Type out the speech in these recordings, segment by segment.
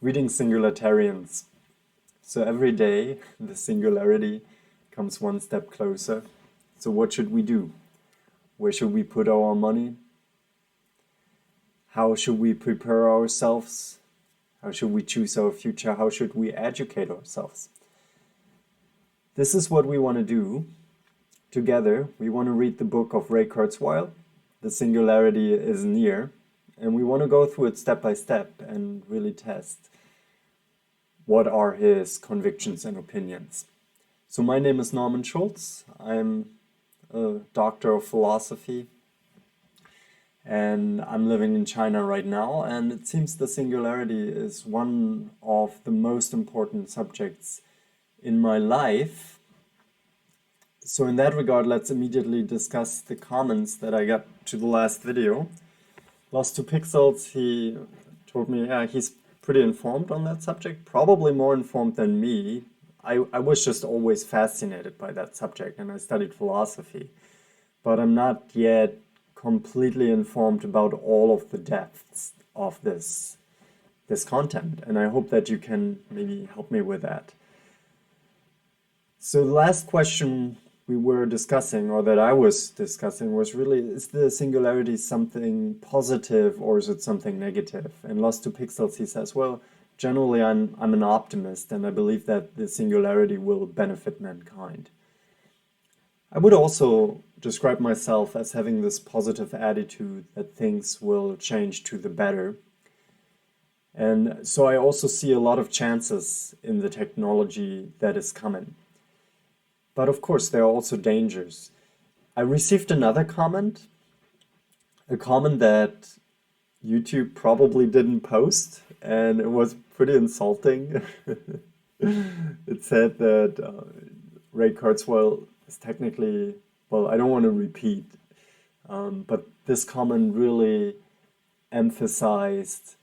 Reading singularitarians. So every day the singularity comes one step closer. So what should we do? Where should we put our money? How should we prepare ourselves? How should we choose our future? How should we educate ourselves? This is what we want to do. Together, we want to read the book of Ray Kurzweil, The Singularity is Near, and we want to go through it step by step and really test what are his convictions and opinions. So my name is Norman Schultz. I'm a doctor of philosophy, and I'm living in China right now, and it seems the singularity is one of the most important subjects in my life. So in that regard, let's immediately discuss the comments that I got to the last video. Lost 2 Pixels, he told me, yeah, he's pretty informed on that subject, probably more informed than me. I was just always fascinated by that subject, and I studied philosophy, but I'm not yet completely informed about all of the depths of this content, and I hope that you can maybe help me with that. So the last question we were discussing, or that I was discussing, was really, is the singularity something positive or is it something negative? And Lost 2 Pixels, he says, well, generally I'm an optimist and I believe that the singularity will benefit mankind. I would also describe myself as having this positive attitude that things will change to the better. And so I also see a lot of chances in the technology that is coming. But of course, there are also dangers. I received another comment, a comment that YouTube probably didn't post, and it was pretty insulting. It said that Ray Kurzweil is technically, well, I don't want to repeat, but this comment really emphasized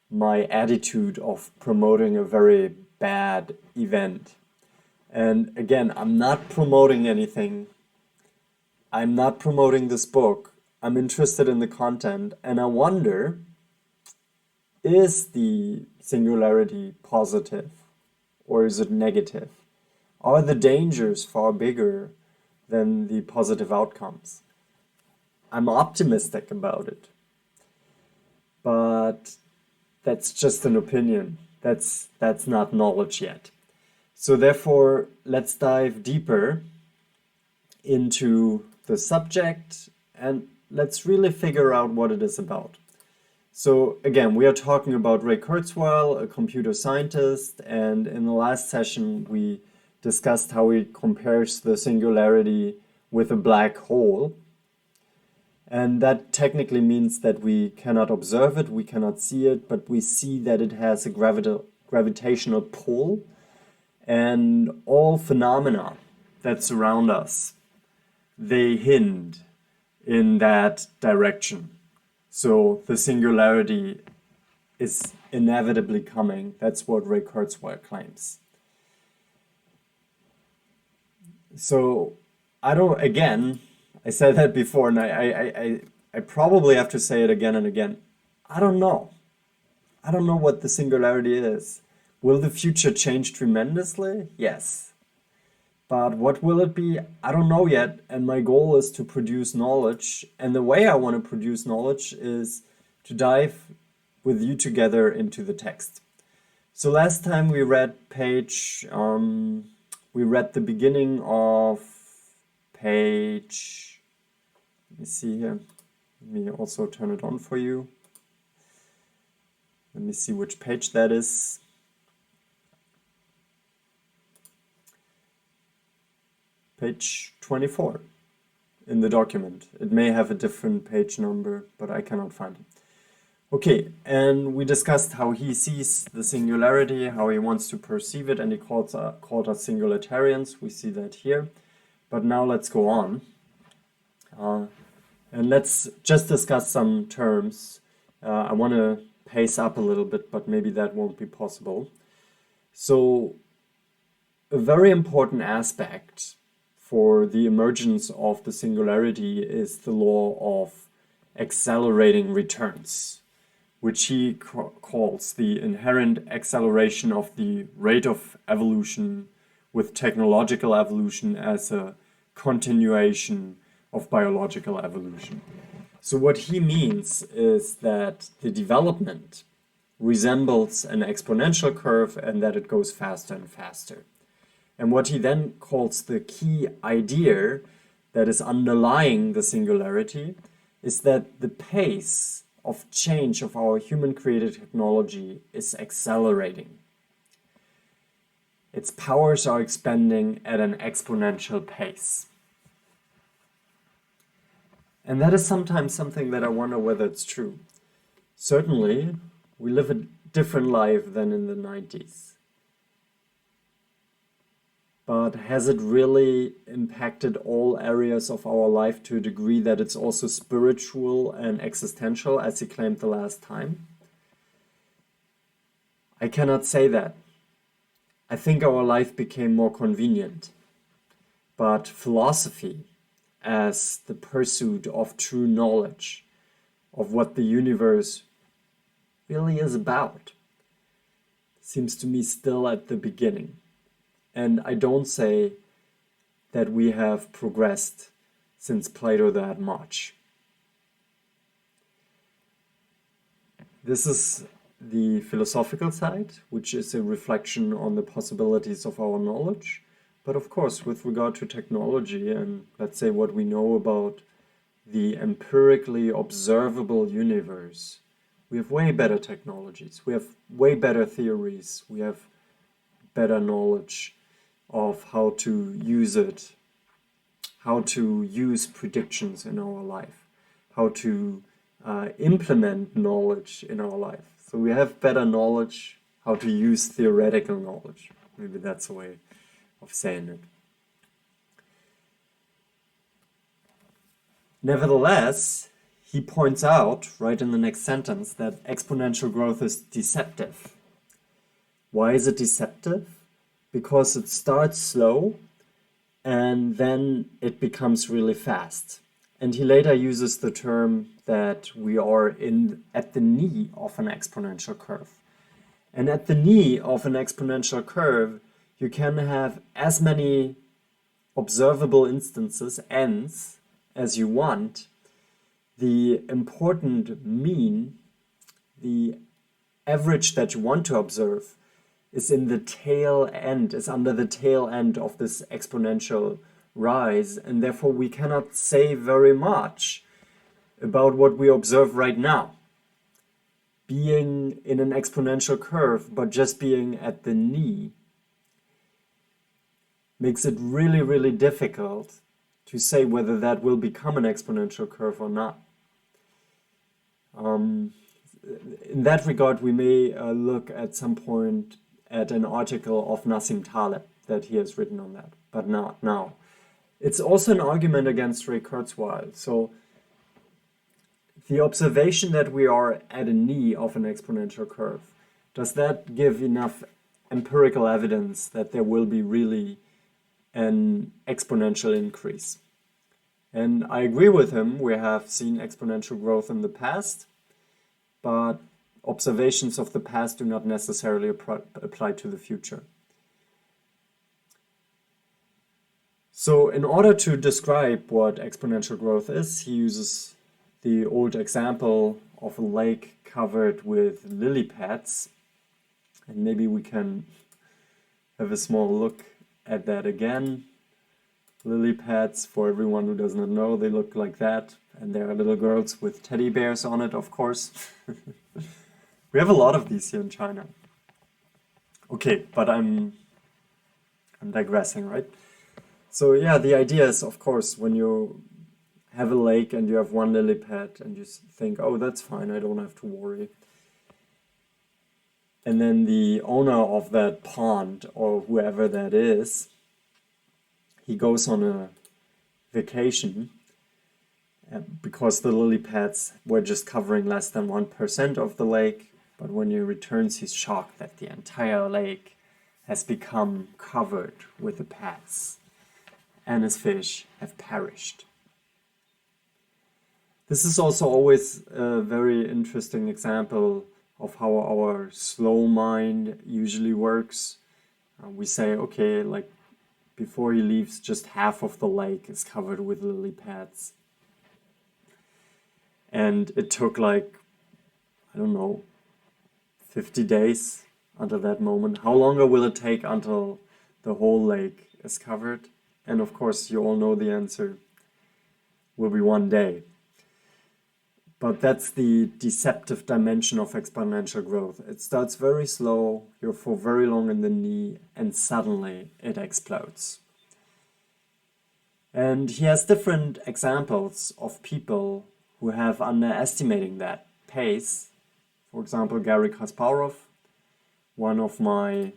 my attitude of promoting a very bad event. And again, I'm not promoting anything. I'm not promoting this book. I'm interested in the content, and I wonder, is the singularity positive or is it negative? Are the dangers far bigger than the positive outcomes? I'm optimistic about it, but that's just an opinion. That's not knowledge yet. So therefore, let's dive deeper into the subject and let's really figure out what it is about. So again, we are talking about Ray Kurzweil, a computer scientist, and in the last session we discussed how he compares the singularity with a black hole. And that technically means that we cannot observe it, we cannot see it, but we see that it has a gravitational pull. And all phenomena that surround us, they hint in that direction. So the singularity is inevitably coming. That's what Ray Kurzweil claims. So I said that before, and I probably have to say it again and again. I don't know. I don't know what the singularity is. Will the future change tremendously? Yes. But what will it be? I don't know yet. And my goal is to produce knowledge. And the way I want to produce knowledge is to dive with you together into the text. So last time we read we read the beginning of page, let me see here. Let me also turn it on for you. Let me see which page that is. Page 24 in the document. It may have a different page number, but I cannot find it. Okay, and we discussed how he sees the singularity, how he wants to perceive it, and he called us singularitarians. We see that here. But now let's go on. And let's just discuss some terms. I want to pace up a little bit, but maybe that won't be possible. So, a very important aspect for the emergence of the singularity is the law of accelerating returns. which he calls the inherent acceleration of the rate of evolution, with technological evolution as a continuation of biological evolution. So what he means is that the development resembles an exponential curve and that it goes faster and faster. And what he then calls the key idea that is underlying the singularity is that the pace of change of our human-created technology is accelerating. Its powers are expanding at an exponential pace. And that is sometimes something that I wonder whether it's true. Certainly, we live a different life than in the 90s. But has it really impacted all areas of our life to a degree that it's also spiritual and existential, as he claimed the last time? I cannot say that. I think our life became more convenient. But philosophy, as the pursuit of true knowledge, of what the universe really is about, seems to me still at the beginning. And I don't say that we have progressed since Plato that much. This is the philosophical side, which is a reflection on the possibilities of our knowledge. But of course, with regard to technology and let's say what we know about the empirically observable universe, we have way better technologies, we have way better theories, we have better knowledge of how to use it, how to use predictions in our life, how to implement knowledge in our life. So we have better knowledge how to use theoretical knowledge. Maybe that's a way of saying it. Nevertheless, he points out, right in the next sentence, that exponential growth is deceptive. Why is it deceptive? Because it starts slow and then it becomes really fast. And he later uses the term that we are at the knee of an exponential curve. And at the knee of an exponential curve, you can have as many observable instances, n's, as you want. The important mean, the average that you want to observe, is in the tail end, is under the tail end of this exponential rise, and therefore we cannot say very much about what we observe right now. Being in an exponential curve, but just being at the knee, makes it really, really difficult to say whether that will become an exponential curve or not. In that regard, we may look at some point at an article of Nassim Taleb that he has written on that, but not now. It's also an argument against Ray Kurzweil. So the observation that we are at a knee of an exponential curve, does that give enough empirical evidence that there will be really an exponential increase? And I agree with him, we have seen exponential growth in the past, but observations of the past do not necessarily apply to the future. So in order to describe what exponential growth is, he uses the old example of a lake covered with lily pads. And maybe we can have a small look at that again. Lily pads, for everyone who does not know, they look like that. And there are little girls with teddy bears on it, of course. We have a lot of these here in China. Okay, but I'm digressing, right? So yeah, the idea is, of course, when you have a lake and you have one lily pad and you think, oh, that's fine, I don't have to worry. And then the owner of that pond, or whoever that is, he goes on a vacation because the lily pads were just covering less than 1% of the lake. But when he returns, he's shocked that the entire lake has become covered with the pads, and his fish have perished. This is also always a very interesting example of how our slow mind usually works. We say, okay, like before he leaves, just half of the lake is covered with lily pads. And it took like, I don't know, 50 days until that moment. How longer will it take until the whole lake is covered? And of course, you all know the answer will be 1 day. But that's the deceptive dimension of exponential growth. It starts very slow, you're for very long in the knee, and suddenly it explodes. And he has different examples of people who have underestimating that pace. For example, Garry Kasparov, one of my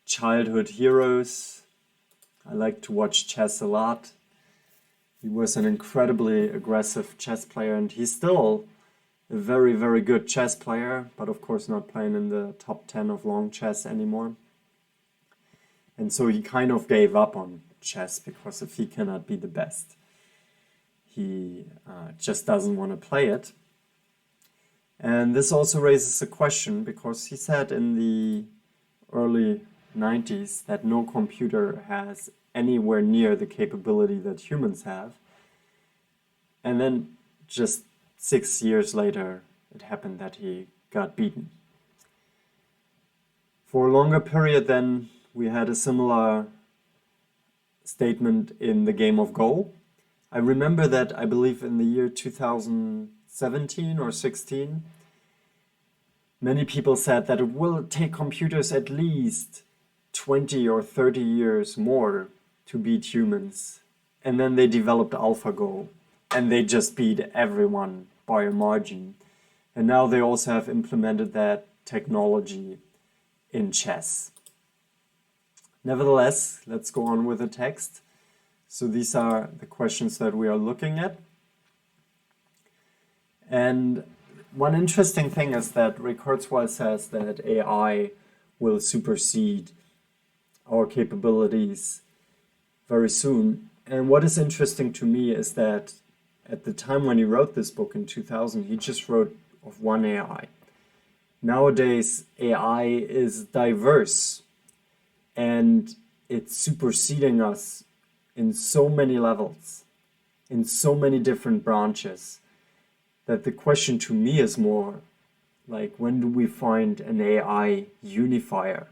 childhood heroes. I like to watch chess a lot. He was an incredibly aggressive chess player, and he's still a very, very good chess player, but of course not playing in the top 10 of long chess anymore. And so he kind of gave up on chess because if he cannot be the best, he just doesn't want to play it. And this also raises a question because he said in the early 90s that no computer has anywhere near the capability that humans have. And then just 6 years later, it happened that he got beaten. For a longer period then, we had a similar statement in the game of Go. I remember that I believe in the year 2017 or 16, many people said that it will take computers at least 20 or 30 years more to beat humans. And then they developed AlphaGo and they just beat everyone by a margin. And now they also have implemented that technology in chess. Nevertheless, let's go on with the text. So these are the questions that we are looking at. And one interesting thing is that Ray Kurzweil says that AI will supersede our capabilities very soon. And what is interesting to me is that at the time when he wrote this book in 2000, he just wrote of one AI. Nowadays, AI is diverse and it's superseding us in so many levels, in so many different branches, that the question to me is more like, when do we find an AI unifier,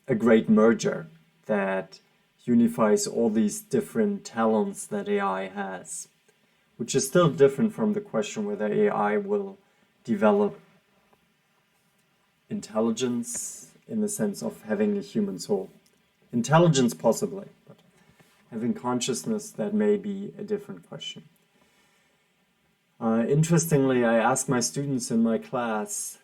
a great merger that unifies all these different talents that AI has, which is still different from the question whether AI will develop intelligence in the sense of having a human soul. Intelligence possibly, but having consciousness, that may be a different question. Interestingly, I asked my students in my class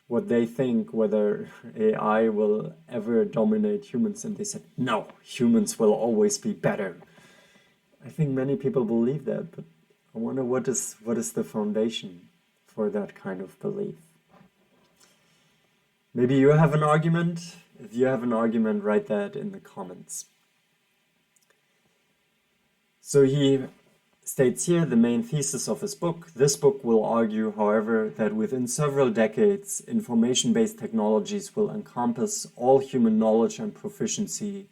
what they think whether AI will ever dominate humans, and they said, no, humans will always be better. I think many people believe that, but I wonder what is the foundation for that kind of belief. Maybe you have an argument. If you have an argument, write that in the comments. So he states here the main thesis of his book. This book will argue, however, that within several decades, information-based technologies will encompass all human knowledge and proficiency,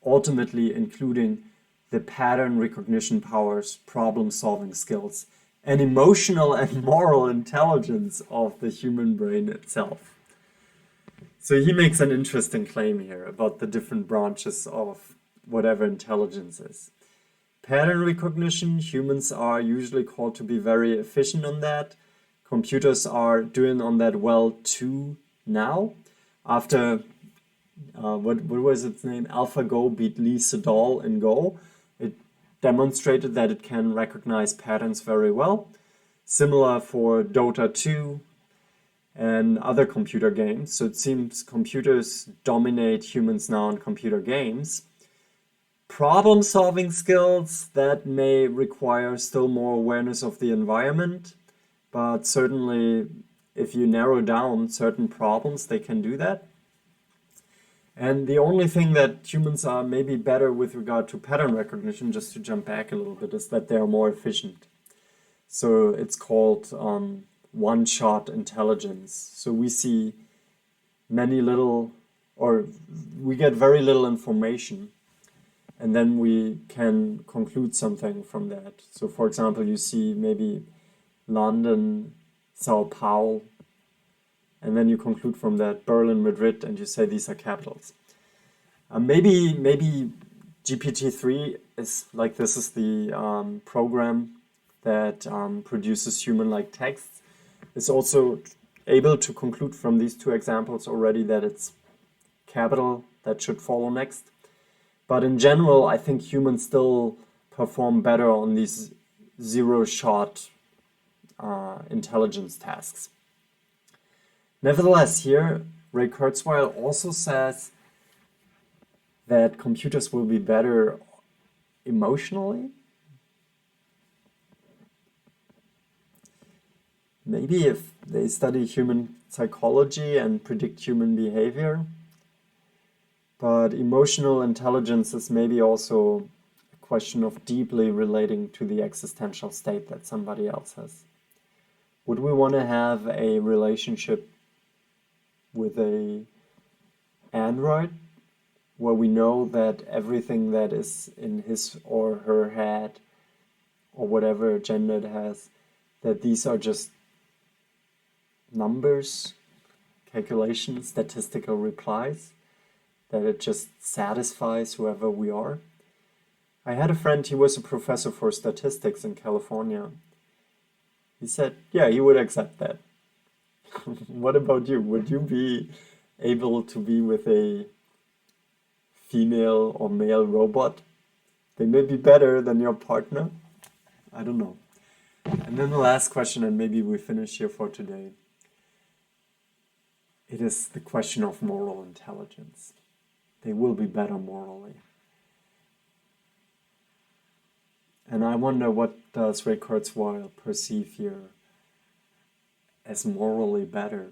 ultimately including the pattern recognition powers, problem-solving skills, and emotional and moral intelligence of the human brain itself. So he makes an interesting claim here about the different branches of whatever intelligence is. Pattern recognition, humans are usually called to be very efficient on that. Computers are doing on that well too now. After, what was its name? AlphaGo beat Lee Sedol in Go. It demonstrated that it can recognize patterns very well. Similar for Dota 2 and other computer games. So it seems computers dominate humans now in computer games. Problem-solving skills, that may require still more awareness of the environment, but certainly if you narrow down certain problems, they can do that. And the only thing that humans are maybe better with regard to pattern recognition, just to jump back a little bit, is that they are more efficient. So it's called one-shot intelligence. So we see many little, or we get very little information, and then we can conclude something from that. So for example, you see maybe London, Sao Paulo, and then you conclude from that Berlin, Madrid, and you say these are capitals. Maybe GPT-3 is like, this is the program that produces human-like texts, is also able to conclude from these two examples already that it's capital that should follow next. But in general, I think humans still perform better on these zero-shot intelligence tasks. Nevertheless, here, Ray Kurzweil also says that computers will be better emotionally. Maybe if they study human psychology and predict human behavior. But emotional intelligence is maybe also a question of deeply relating to the existential state that somebody else has. Would we want to have a relationship with an android where we know that everything that is in his or her head, or whatever agenda it has, that these are just numbers, calculations, statistical replies, that it just satisfies whoever we are? I had a friend, he was a professor for statistics in California. He said, yeah, he would accept that. What about you? Would you be able to be with a female or male robot? They may be better than your partner. I don't know. And then the last question, and maybe we finish here for today. It is the question of moral intelligence. They will be better morally. And I wonder, what does Ray Kurzweil perceive here as morally better?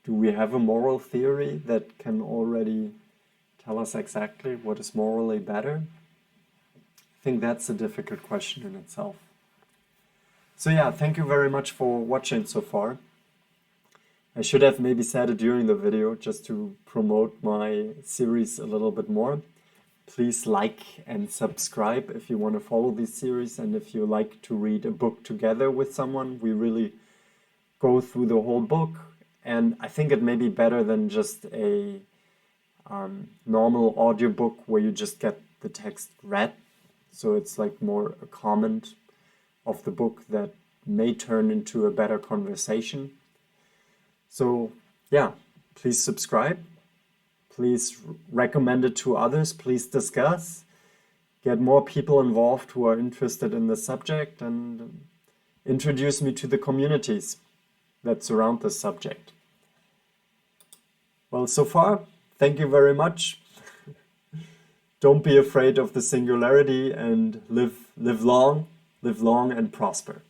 Do we have a moral theory that can already tell us exactly what is morally better? I think that's a difficult question in itself. So yeah, thank you very much for watching so far. I should have maybe said it during the video just to promote my series a little bit more. Please like and subscribe if you want to follow this series, and if you like to read a book together with someone. We really go through the whole book, and I think it may be better than just a normal audiobook where you just get the text read. So it's like more a comment of the book that may turn into a better conversation. So yeah, please subscribe. Please recommend it to others. Please discuss. Get more people involved who are interested in the subject, and introduce me to the communities that surround this subject. Well, so far, thank you very much. Don't be afraid of the singularity, and live long and prosper.